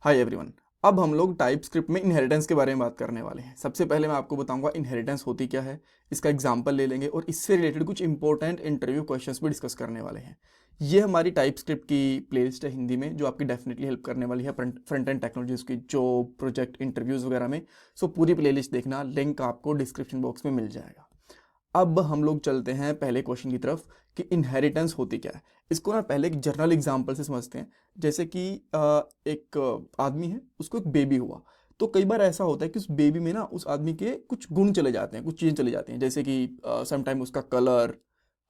Hi everyone. अब हम लोग टाइपस्क्रिप्ट में इनहेरिटेंस के बारे में बात करने वाले हैं। सबसे पहले मैं आपको बताऊंगा इनहेरिटेंस होती क्या है, इसका एग्जांपल ले लेंगे और इससे रिलेटेड कुछ इंपॉर्टेंट इंटरव्यू क्वेश्चंस भी डिस्कस करने वाले हैं। ये हमारी टाइपस्क्रिप्ट की प्लेलिस्ट है हिंदी में, जो आपकी डेफिनेटली हेल्प करने वाली है फ्रंट एंड टेक्नोलॉजीज की जॉब प्रोजेक्ट इंटरव्यूज़ वगैरह में। सो पूरी प्लेलिस्ट देखना, लिंक आपको डिस्क्रिप्शन बॉक्स में मिल जाएगा। अब हम लोग चलते हैं पहले क्वेश्चन की तरफ कि इनहेरिटेंस होती क्या है। इसको ना पहले एक जनरल एग्जांपल से समझते हैं। जैसे कि एक आदमी है, उसको एक बेबी हुआ। तो कई बार ऐसा होता है कि उस बेबी में ना उस आदमी के कुछ गुण चले जाते हैं, कुछ चीज़ें चली जाती हैं, जैसे कि समटाइम उसका कलर,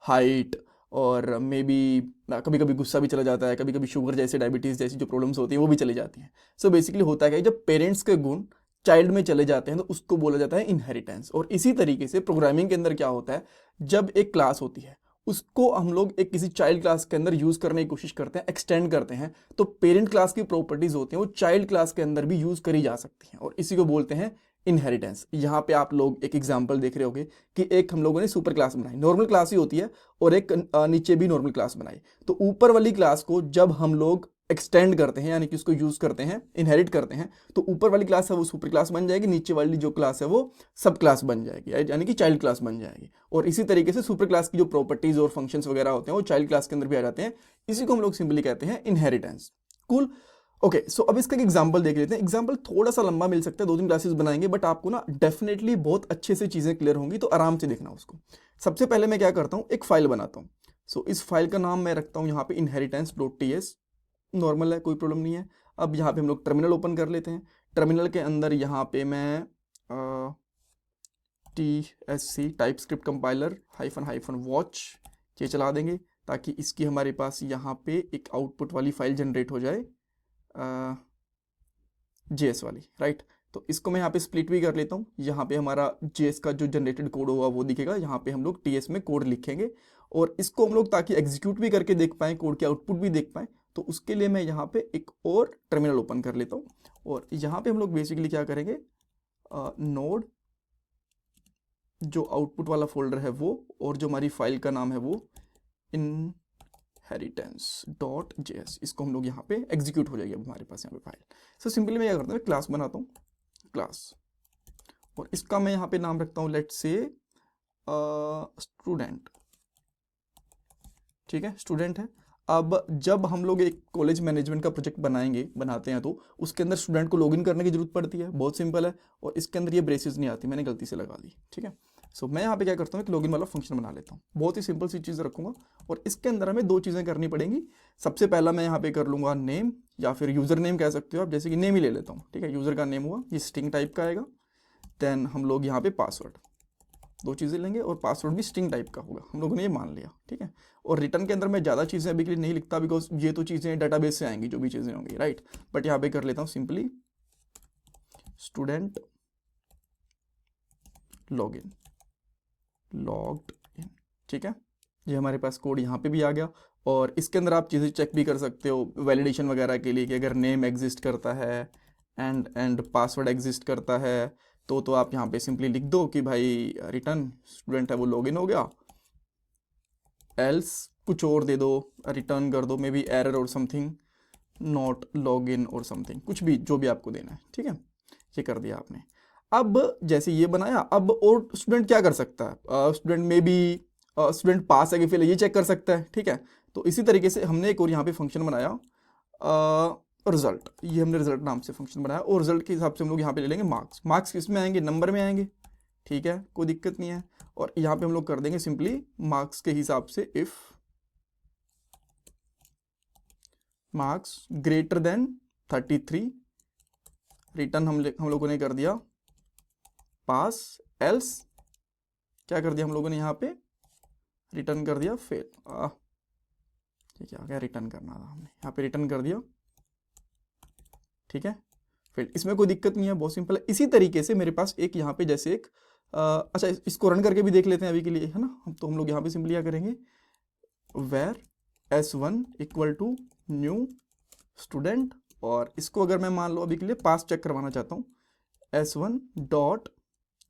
हाइट, और मे बी कभी कभी गुस्सा भी चला जाता है, कभी कभी शुगर जैसे डायबिटीज़ जैसी जो प्रॉब्लम्स होती हैं वो भी चली जाती हैं। सो बेसिकली होता है कि जब पेरेंट्स के गुण चाइल्ड में चले जाते हैं तो उसको बोला जाता है इनहेरिटेंस। और इसी तरीके से प्रोग्रामिंग के अंदर क्या होता है, जब एक क्लास होती है उसको हम लोग एक किसी चाइल्ड क्लास के अंदर यूज करने की कोशिश करते हैं, एक्सटेंड करते हैं, तो पेरेंट क्लास की प्रॉपर्टीज होती हैं वो चाइल्ड क्लास के अंदर भी यूज करी जा सकती हैं, और इसी को बोलते हैं इनहेरिटेंस। यहाँ पे आप लोग एक एग्जांपल देख रहे होगे कि एक हम लोगों ने सुपर क्लास बनाई, नॉर्मल क्लास ही होती है, और एक नीचे भी नॉर्मल क्लास बनाई। तो ऊपर वाली क्लास को जब हम लोग एक्सटेंड करते हैं, यानी कि उसको यूज करते हैं, इनहेरिट करते हैं, तो ऊपर वाली क्लास है वो सुपर क्लास बन जाएगी, नीचे वाली जो क्लास है वो सब क्लास बन जाएगी, यानी कि चाइल्ड क्लास बन जाएगी। और इसी तरीके से सुपर क्लास की जो प्रॉपर्टीज और फंक्शंस वगैरह होते हैं वो चाइल्ड क्लास के अंदर भी आ जाते हैं। इसी को हम लोग सिंपली कहते हैं इनहेरिटेंस। कूल। ओके, सो अब इसका एक एग्जांपल देख लेते हैं। एग्जांपल थोड़ा सा लंबा मिल सकता है, 2-3 क्लासेस बनाएंगे, बट आपको ना डेफिनेटली बहुत अच्छे से चीजें क्लियर होंगी, तो आराम से देखना उसको। सबसे पहले मैं क्या करता हूँ, एक फाइल बनाता हूँ। सो इस फाइल का नाम मैं रखता हूँ यहाँ पे inheritance.ts। नॉर्मल है, कोई प्रॉब्लम नहीं है। अब यहाँ पे हम लोग टर्मिनल ओपन कर लेते हैं। टर्मिनल के अंदर यहाँ पे मैं TSC type script compiler -watch ये चला देंगे, ताकि इसकी हमारे पास यहाँ पे एक आउटपुट वाली फाइल जनरेट हो जाए, JS वाली, राइट। तो इसको मैं यहाँ पे स्प्लिट भी कर लेता हूँ। यहाँ पे हमारा JS का जो जनरेटेड कोड होगा वो दिखेगा, यहाँ पे हम लोग TS में कोड लिखेंगे, और इसको हम लोग ताकि एग्जीक्यूट भी करके देख पाएँ, कोड के आउटपुट भी देख पाएँ, तो उसके लिए मैं यहाँ पे एक और टर्मिनल ओपन कर लेता हूँ। और यहाँ पे हम लोग बेसिकली क्या करेंगे, नोड जो आउटपुट वाला फोल्डर है वो, और जो हमारी फाइल का नाम है वो inheritance.js, इसको हम लोग यहाँ पे एग्जीक्यूट हो जाएगी अब हमारे पास यहाँ पे फाइल। सो सिंपली मैं क्या करता हूँ, क्लास बनाता हूँ, क्लास, और इसका मैं यहाँ पे नाम रखता हूँ लेट्स से स्टूडेंट। ठीक है, स्टूडेंट है। अब जब हम लोग एक कॉलेज मैनेजमेंट का प्रोजेक्ट बनाते हैं, तो उसके अंदर स्टूडेंट को लॉगिन करने की जरूरत पड़ती है, बहुत सिंपल है। और इसके अंदर ये ब्रेसेस नहीं आती, मैंने गलती से लगा दी, ठीक है। सो मैं यहाँ पे क्या करता हूँ, एक लॉगिन वाला फंक्शन बना लेता हूँ, बहुत ही सिंपल सी चीज़ रखूंगा। और इसके अंदर हमें 2 चीज़ें करनी पड़ेंगी। सबसे पहला मैं यहाँ पे कर लूँगा नेम, या फिर यूज़र नेम कह सकते हो आप, जैसे कि नेम ही ले लेता हूँ, ठीक है। यूज़र का नेम हुआ, ये स्ट्रिंग टाइप का आएगा। देन हम लोग यहाँ पे पासवर्ड, 2 चीज़ें लेंगे, और पासवर्ड भी स्ट्रिंग टाइप का होगा, हम लोगों ने ये मान लिया, ठीक है। और रिटर्न के अंदर मैं ज़्यादा चीज़ें अभी के लिए नहीं लिखता, बिकॉज ये तो चीज़ें डाटाबेस से आएंगी जो भी चीज़ें होंगी, राइट। बट यहाँ पे कर लेता हूँ simply student login, logged in, ठीक है। ये हमारे पास कोड यहाँ पे भी आ गया। और इसके अंदर आप चीज़ें चेक भी कर सकते हो वैलिडेशन वगैरह के लिए, कि अगर नेम एग्जिस्ट करता है एंड पासवर्ड एग्जिस्ट करता है, तो आप यहाँ पे सिंपली लिख दो कि भाई रिटर्न स्टूडेंट है वो लॉगिन हो गया, एल्स कुछ और दे दो, रिटर्न कर दो मे बी एरर और समथिंग, नॉट लॉगिन और समथिंग, कुछ भी जो भी आपको देना है, ठीक है। ये कर दिया आपने। अब जैसे ये बनाया, अब और स्टूडेंट क्या कर सकता है, स्टूडेंट में भी स्टूडेंट पास है कि फेल है ये चेक कर सकता है, ठीक है। तो इसी तरीके से हमने एक और यहाँ पे फंक्शन बनाया, रिजल्ट, ये हमने रिजल्ट नाम से फंक्शन बनाया, और रिजल्ट के हिसाब से हम लोग यहाँ पे ले लेंगे मार्क्स। मार्क्स किस में आएंगे, नंबर में आएंगे, ठीक है, कोई दिक्कत नहीं है। और यहाँ पे हम लोग कर देंगे सिंपली मार्क्स के हिसाब से if marks greater than 33, return हम लोगों ने कर दिया पास, एल्स क्या कर दिया हम लोगों ने यहाँ पे, रिटर्न कर दिया फेल। ठीक है, आ गया, रिटर्न करना था हमने, यहाँ पे रिटर्न कर दिया, ठीक है, फेल। इसमें कोई दिक्कत नहीं है, बहुत सिंपल है। इसी तरीके से मेरे पास एक यहाँ पे जैसे एक अच्छा, इसको रन करके भी देख लेते हैं अभी के लिए, है ना। तो हम लोग यहाँ पे सिंपली क्या करेंगे, where S1 equal to new student, और इसको अगर मैं मान लो अभी के लिए पास चेक करवाना चाहता हूँ, S1 डॉट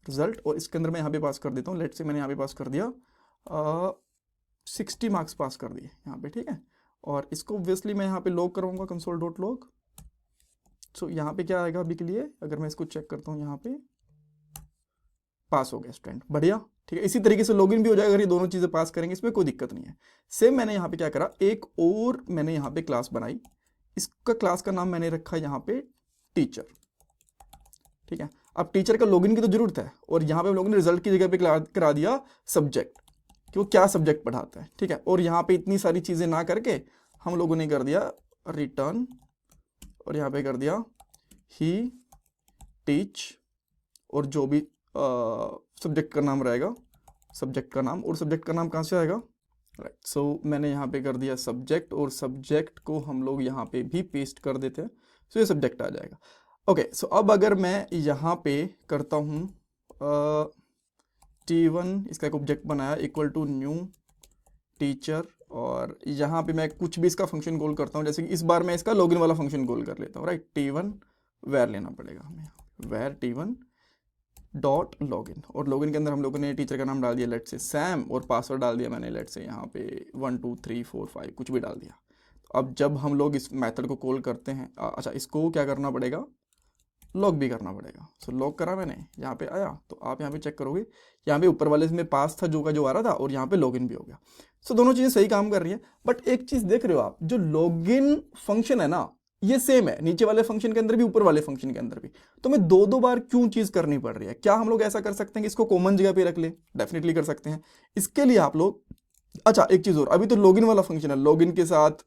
रिजल्ट, और इसके अंदर मैं यहाँ पे पास कर देता हूँ, लेट से मैंने यहाँ पे पास कर दिया 60 मार्क्स पास कर दिए यहाँ पे, ठीक है। और इसको ऑब्वियसली मैं यहाँ पे लॉग करवाऊंगा, कंसोल डॉट लॉग, सो यहाँ पे क्या आएगा अभी के लिए, अगर मैं इसको चेक करता हूँ, यहाँ पे पास हो गया स्टूडेंट, बढ़िया, ठीक है। इसी तरीके से लॉगिन भी हो जाएगा, अगर ये दोनों चीज़ें पास करेंगे, इसमें कोई दिक्कत नहीं है। सेम मैंने यहाँ पे क्या करा, एक और मैंने यहाँ पे क्लास बनाई, इसका क्लास का नाम मैंने रखा यहाँ पे टीचर, ठीक है। अब टीचर का लॉगिन की तो जरूरत है, और यहाँ पे हम लोगों ने रिजल्ट की जगह पे करा दिया सब्जेक्ट, कि वो क्या सब्जेक्ट पढ़ाता है, ठीक है। और यहाँ पे इतनी सारी चीज़ें ना करके हम लोगों ने कर दिया रिटर्न, और यहाँ पे कर दिया ही टीच, और जो भी सब्जेक्ट का नाम रहेगा, सब्जेक्ट का नाम, और सब्जेक्ट का नाम कहाँ से आएगा, राइट। सो मैंने यहाँ पे कर दिया सब्जेक्ट, और सब्जेक्ट को हम लोग यहाँ पे भी पेस्ट कर देते हैं, सो ये सब्जेक्ट आ जाएगा। ओके, सो अब अगर मैं यहाँ पे करता हूँ T1, इसका एक ऑब्जेक्ट बनाया इक्वल टू न्यू टीचर, और यहाँ पे मैं कुछ भी इसका फंक्शन कॉल करता हूँ, जैसे कि इस बार मैं इसका लॉगिन वाला फंक्शन कॉल कर लेता हूँ, राइट। T1 वेर लेना पड़ेगा हमें, वेर T1 डॉट लॉगिन, और लॉगिन के अंदर हम लोगों ने टीचर का नाम डाल दिया लेट से सैम, और पासवर्ड डाल दिया मैंने लेट से यहाँ पे 1 2 3 4 5 कुछ भी डाल दिया। तो अब जब हम लोग इस मेथड को कॉल करते हैं, अच्छा इसको क्या करना पड़ेगा, लॉग भी करना पड़ेगा। सो लॉग करा मैंने, यहाँ पे आया, तो आप यहाँ पे चेक करोगे, यहाँ पे ऊपर वाले में पास था जो का जो आ रहा था, और यहाँ पे लॉगिन भी हो गया। सो दोनों चीज़ें सही काम कर रही है, बट एक चीज़ देख रहे हो आप, जो लॉगिन फंक्शन है ना, ये सेम है नीचे वाले फंक्शन के अंदर भी, ऊपर वाले फंक्शन के अंदर भी। तो मैं दो बार क्यों चीज़ करनी पड़ रही है? क्या हम लोग ऐसा कर सकते हैं कि इसको कॉमन जगह पे रख ले? डेफिनेटली कर सकते हैं। इसके लिए आप लोग, अच्छा एक चीज़ और, अभी तो लॉगिन वाला फंक्शन है, लॉगिन के साथ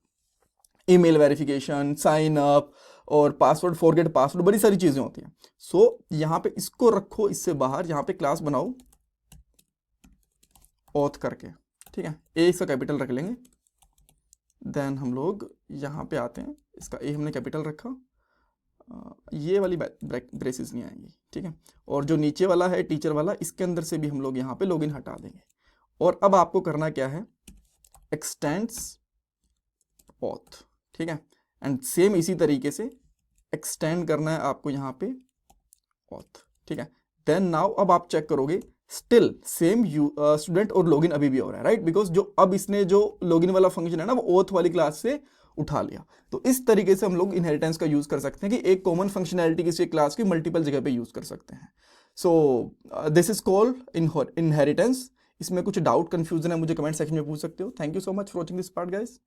ईमेल वेरिफिकेशन, साइन अप, और पासवर्ड, फॉरगेट पासवर्ड, बड़ी सारी चीज़ें होती हैं। सो यहाँ पे इसको रखो इससे बाहर, यहाँ पे क्लास बनाओ ऑथ करके, ठीक है। ए इसका कैपिटल रख लेंगे, देन हम लोग यहाँ पे आते हैं, इसका ए हमने कैपिटल रखा, ये वाली ब्रेसेस नहीं आएंगी, ठीक है। और जो नीचे वाला है टीचर वाला, इसके अंदर से भी हम लोग यहाँ पे लॉगिन हटा देंगे। और अब आपको करना क्या है, एक्सटेंड्स ऑथ, ठीक है। एंड सेम इसी तरीके से एक्सटेंड करना है आपको यहाँ पे ऑथ, ठीक है। देन नाउ अब आप चेक करोगे, स्टिल सेम स्टूडेंट और लॉगिन अभी भी हो रहा है, राइट, बिकॉज जो अब इसने जो लॉगिन वाला फंक्शन है ना, वो ऑथ वाली क्लास से उठा लिया। तो इस तरीके से हम लोग इनहेरिटेंस का यूज कर सकते हैं, कि एक कॉमन फंक्शनैलिटी किसी क्लास की मल्टीपल जगह पे यूज कर सकते हैं। So this is called inheritance. इसमें कुछ डाउट कंफ्यूजन है, मुझे कमेंट सेक्शन में पूछ सकते हो। Thank you so much for watching this part guys.